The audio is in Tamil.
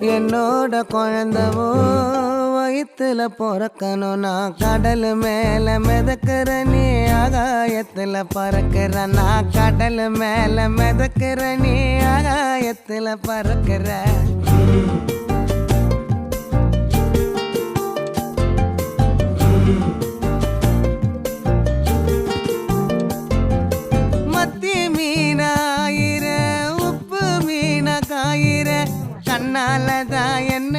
என்னோட குழந்தவோ வயிற்றுல பிறக்கணும். நான் கடல் மேல மிதக்கிற நீ ஆகாயத்துல பறக்கிற. நான் கடல் மேல மிதக்கிற நீ ஆகாயத்துல பறக்கிற. மத்தி மீனாயிர உப்பு மீன காயிர கண்ணாலதான் என்ன